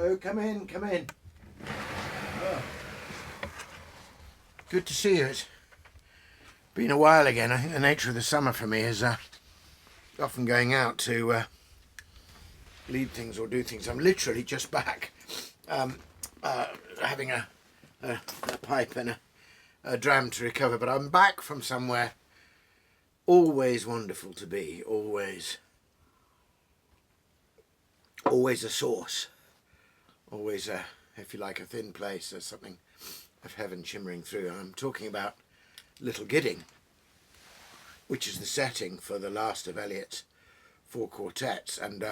Oh, come in, come in. Oh. Good to see you. It's been a while again. I think the nature of the summer for me is often going out to lead things or do things. I'm literally just back having a pipe and a dram to recover, but I'm back from somewhere always wonderful to be, always a source, always if you like, a thin place. There's something of heaven shimmering through. I'm talking about Little Gidding, which is the setting for the last of Eliot's 4 quartets, and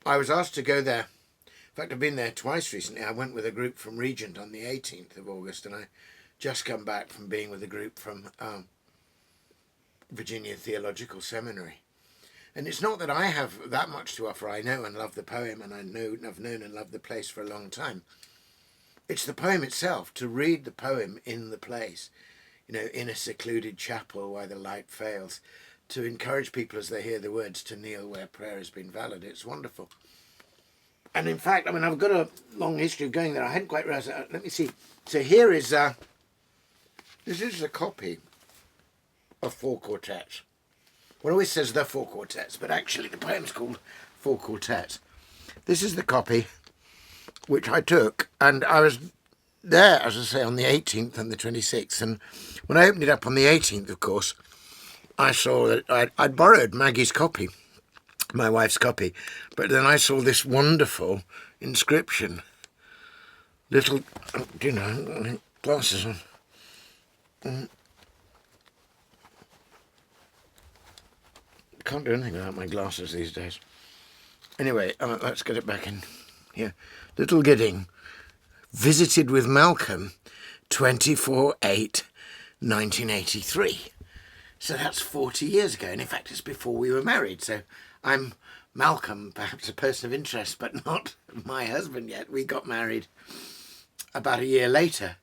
I was asked to go there. In fact, I've been there twice recently. I went with a group from Regent on the 18th of August, and I just come back from being with a group from Virginia Theological Seminary. And it's not that I have that much to offer. I know and love the poem, and I've known and loved the place for a long time. It's the poem itself, to read the poem in the place, you know, in a secluded chapel while the light fails, to encourage people as they hear the words to kneel where prayer has been valid. It's wonderful. And in fact, I mean, I've got a long history of going there. I hadn't quite realised that. Let me see. So here is, this is a copy of 4 quartets. Well, it always says the 4 quartets, but actually the poem's called 4 quartets. This is the copy which I took, and I was there, as I say, on the 18th and the 26th. And when I opened it up on the 18th, of course, I saw that I'd borrowed Maggie's copy, my wife's copy, but then I saw this wonderful inscription. Little, do you know, glasses on. Can't do anything without my glasses these days. Anyway, let's get it back in here. Little Gidding, visited with Malcolm, 24/8/1983. So that's 40 years ago, and in fact it's before we were married. So I'm Malcolm, perhaps a person of interest, but not my husband yet. We got married about a year later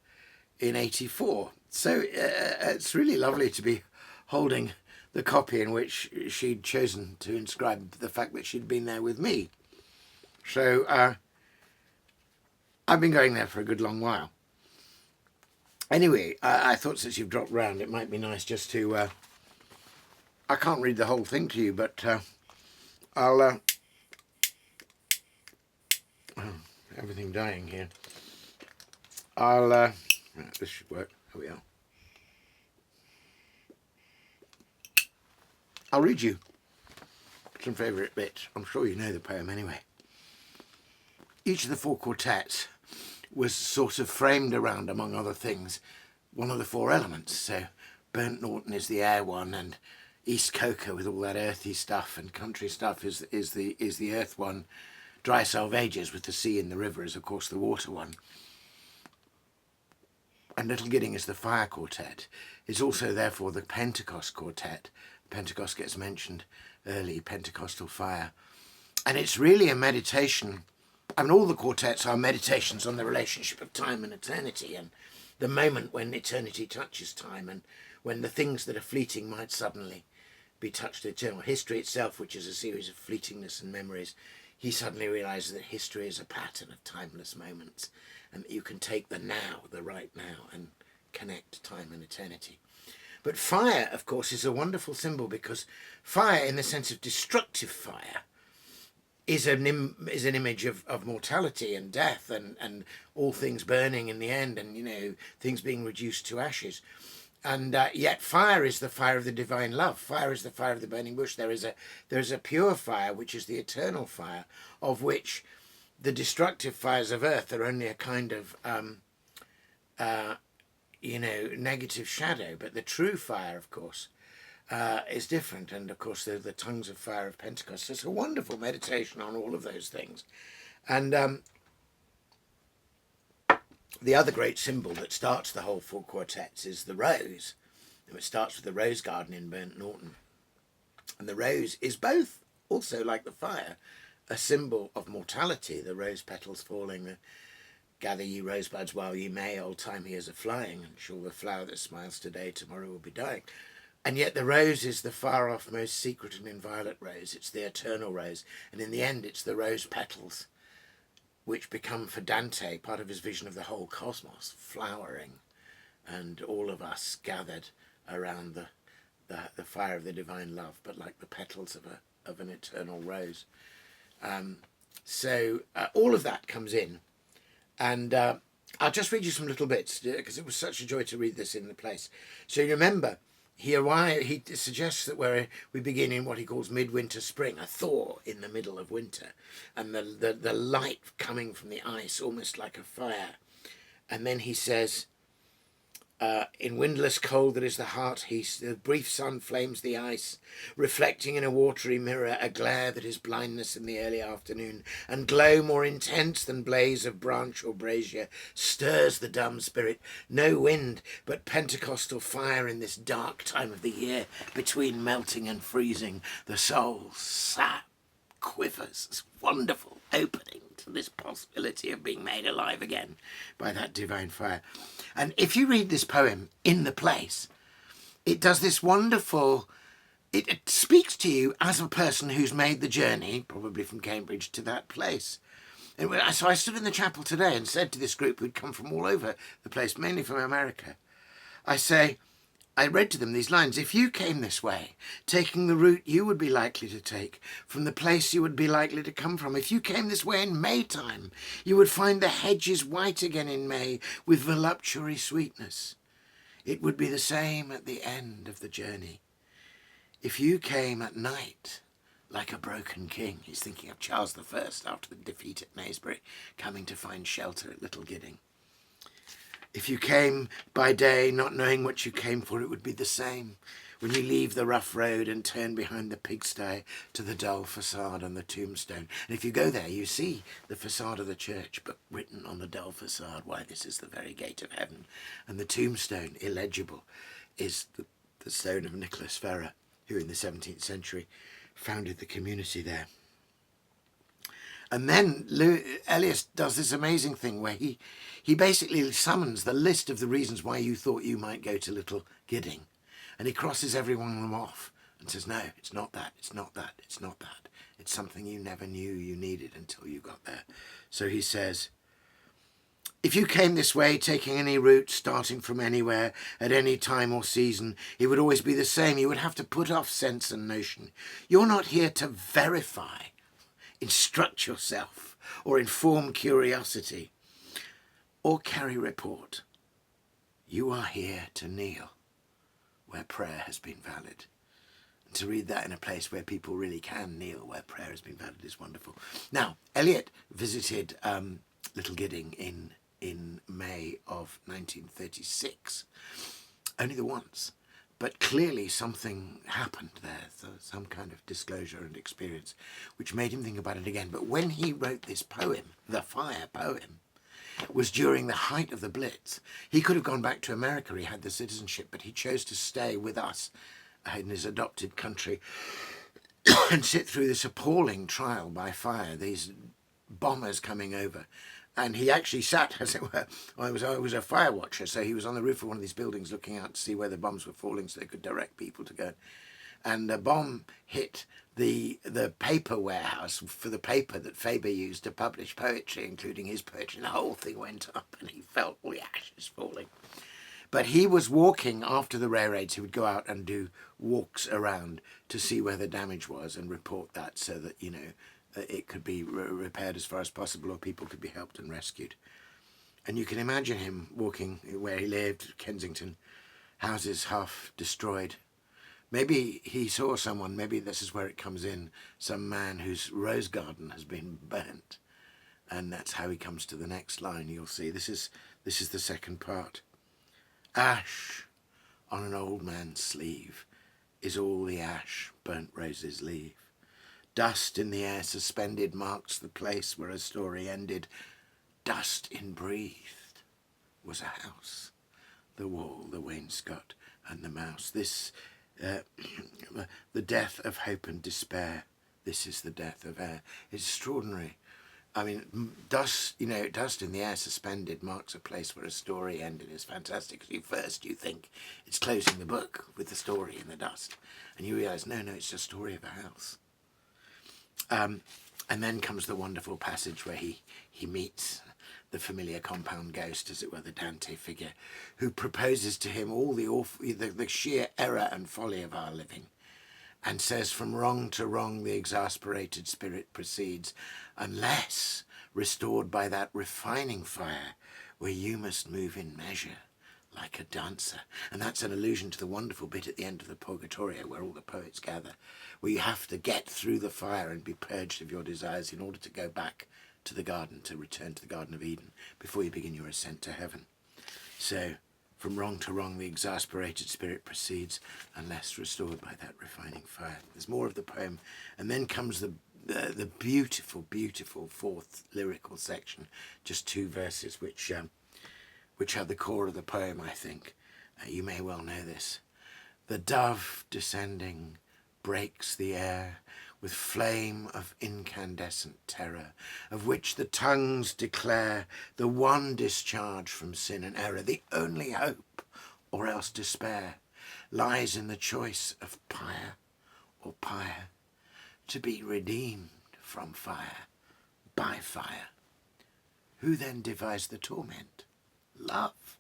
in 84. So it's really lovely to be holding the copy in which she'd chosen to inscribe the fact that she'd been there with me. So I've been going there for a good long while. Anyway, I thought since you've dropped round, it might be nice just to... I can't read the whole thing to you, but I'll... everything dying here. This should work. Here we are. I'll read you some favourite bits. I'm sure you know the poem anyway. Each of the 4 quartets was sort of framed around, among other things, one of the 4 elements. So Burnt Norton is the air one, and East Coker with all that earthy stuff and country stuff is the earth one. Dry Salvages with the sea and the river is of course the water one. And Little Gidding is the fire quartet. It's also therefore the Pentecost quartet. Pentecost gets mentioned early, Pentecostal fire. And it's really a meditation. I mean, all the quartets are meditations on the relationship of time and eternity, and the moment when eternity touches time, and when the things that are fleeting might suddenly be touched eternal. History itself, which is a series of fleetingness and memories, he suddenly realises that history is a pattern of timeless moments, and that you can take the now, the right now, and connect time and eternity. But fire, of course, is a wonderful symbol, because fire, in the sense of destructive fire, is an image of mortality and death, and all things burning in the end, and, you know, things being reduced to ashes. And yet fire is the fire of the divine love. Fire is the fire of the burning bush. There is a pure fire, which is the eternal fire, of which the destructive fires of earth are only a kind of negative shadow. But the true fire, of course, is different. And of course, the tongues of fire of Pentecost. So it's a wonderful meditation on all of those things. And the other great symbol that starts the whole 4 quartets is the rose. And it starts with the rose garden in Burnt Norton. And the rose is both, also like the fire, a symbol of mortality. The rose petals falling, gather ye rosebuds while ye may, old time years are flying, and sure the flower that smiles today tomorrow will be dying. And yet the rose is the far-off, most secret and inviolate rose. It's the eternal rose. And in the end, it's the rose petals, which become for Dante part of his vision of the whole cosmos, flowering, and all of us gathered around the fire of the divine love, but like the petals of an eternal rose. So all of that comes in. And I'll just read you some little bits, because it was such a joy to read this in the place. So you remember, he suggests that we begin in what he calls midwinter spring, a thaw in the middle of winter, and the light coming from the ice, almost like a fire. And then he says, in windless cold that is the heart heat, the brief sun flames the ice, reflecting in a watery mirror a glare that is blindness in the early afternoon, and glow more intense than blaze of branch or brazier stirs the dumb spirit. No wind, but Pentecostal fire in this dark time of the year, between melting and freezing, the soul sap quivers. It's wonderful opening to this possibility of being made alive again by that divine fire. And if you read this poem in the place, it does this wonderful, it speaks to you as a person who's made the journey, probably from Cambridge, to that place. And so I stood in the chapel today and said to this group who'd come from all over the place, mainly from America, I read to them these lines: if you came this way, taking the route you would be likely to take, from the place you would be likely to come from, if you came this way in May time, you would find the hedges white again in May with voluptuary sweetness. It would be the same at the end of the journey. If you came at night, like a broken king, he's thinking of Charles I after the defeat at Naseby, coming to find shelter at Little Gidding. If you came by day, not knowing what you came for, it would be the same when you leave the rough road and turn behind the pigsty to the dull facade on the tombstone. And if you go there, you see the facade of the church, but written on the dull facade, why this is the very gate of heaven. And the tombstone, illegible, is the stone of Nicholas Ferrer, who in the 17th century founded the community there. And then Elias does this amazing thing where he basically summons the list of the reasons why you thought you might go to Little Gidding. And he crosses every one of them off and says, no, it's not that, it's not that, it's not that. It's something you never knew you needed until you got there. So he says, if you came this way, taking any route, starting from anywhere, at any time or season, it would always be the same. You would have to put off sense and notion. You're not here to verify, instruct yourself, or inform curiosity, or carry report. You are here to kneel where prayer has been valid. And to read that in a place where people really can kneel where prayer has been valid is wonderful. Now, Eliot visited Little Gidding in May of 1936, only the once. But clearly something happened there, so some kind of disclosure and experience, which made him think about it again. But when he wrote this poem, the Fire poem, was during the height of the Blitz. He could have gone back to America, he had the citizenship, but he chose to stay with us in his adopted country and sit through this appalling trial by fire, these bombers coming over. And he actually sat, as it were, I was a fire watcher, so he was on the roof of one of these buildings looking out to see where the bombs were falling so they could direct people to go. And a bomb hit the paper warehouse for the paper that Faber used to publish poetry, including his poetry. And the whole thing went up and he felt all the ashes falling. But he was walking after the air raids. He would go out and do walks around to see where the damage was and report that so that, you know, it could be repaired as far as possible or people could be helped and rescued. And you can imagine him walking where he lived, Kensington, houses half destroyed. Maybe he saw someone, maybe this is where it comes in, some man whose rose garden has been burnt. And that's how he comes to the next line. You'll see this is the second part. Ash on an old man's sleeve is all the ash burnt roses leave. Dust in the air suspended marks the place where a story ended. Dust in-breathed was a house, the wall, the wainscot, and the mouse. This, the death of hope and despair. This is the death of air. It's extraordinary. I mean, dust, dust in the air suspended marks a place where a story ended is fantastic. First you think it's closing the book with the story in the dust. And you realise, no, it's just a story of a house. And then comes the wonderful passage where he meets the familiar compound ghost, as it were, the Dante figure, who proposes to him all the sheer error and folly of our living, and says, from wrong to wrong the exasperated spirit proceeds, unless restored by that refining fire where you must move in measure like a dancer. And that's an allusion to the wonderful bit at the end of the Purgatorio where all the poets gather, where you have to get through the fire and be purged of your desires in order to go back to the garden, to return to the Garden of Eden before you begin your ascent to heaven. So, from wrong to wrong the exasperated spirit proceeds, unless restored by that refining fire. There's more of the poem, and then comes the beautiful, beautiful fourth lyrical section, just 2 verses, which are the core of the poem, I think. You may well know this. The dove descending breaks the air with flame of incandescent terror, of which the tongues declare the one discharge from sin and error. The only hope, or else despair, lies in the choice of pyre or pyre, to be redeemed from fire by fire. Who then devised the torment? Love.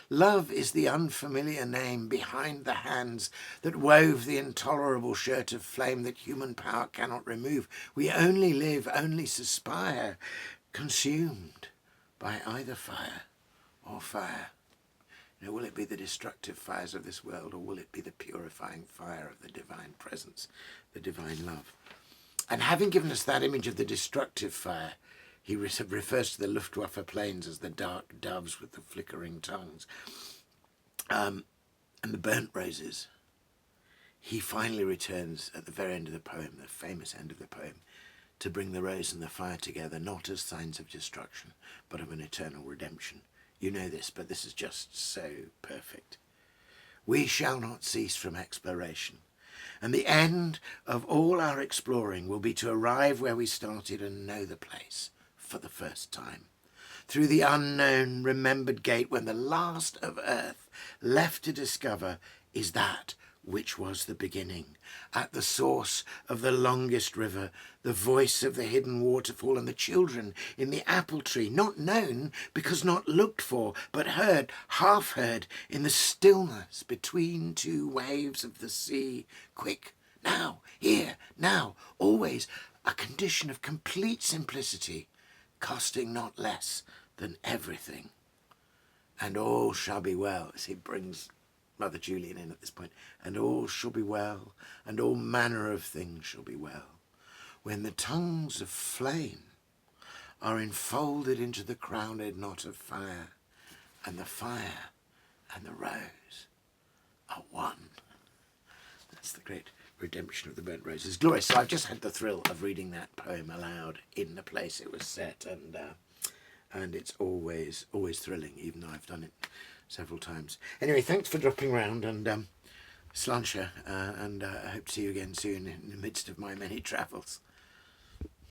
Love is the unfamiliar name behind the hands that wove the intolerable shirt of flame that human power cannot remove. We only live, only suspire, consumed by either fire or fire. Will it be the destructive fires of this world, or will it be the purifying fire of the divine presence, the divine love? And having given us that image of the destructive fire, he refers to the Luftwaffe planes as the dark doves with the flickering tongues, and the burnt roses. He finally returns at the very end of the poem, the famous end of the poem, to bring the rose and the fire together, not as signs of destruction, but of an eternal redemption. You know this, but this is just so perfect. We shall not cease from exploration, and the end of all our exploring will be to arrive where we started and know the place for the first time, through the unknown, remembered gate when the last of earth left to discover is that which was the beginning, at the source of the longest river, the voice of the hidden waterfall, and the children in the apple tree, not known because not looked for, but heard, half heard, in the stillness between 2 waves of the sea. Quick, now, here, now, always, a condition of complete simplicity, costing not less than everything. And all shall be well, as he brings Mother Julian in at this point, and all shall be well, and all manner of things shall be well, when the tongues of flame are enfolded into the crowned knot of fire, and the fire and the rose are one. That's the great redemption of the burnt roses. Glorious. So I've just had the thrill of reading that poem aloud in the place it was set, and it's always thrilling, even though I've done it several times. Anyway, thanks for dropping round, and Sláinte, and I hope to see you again soon in the midst of my many travels.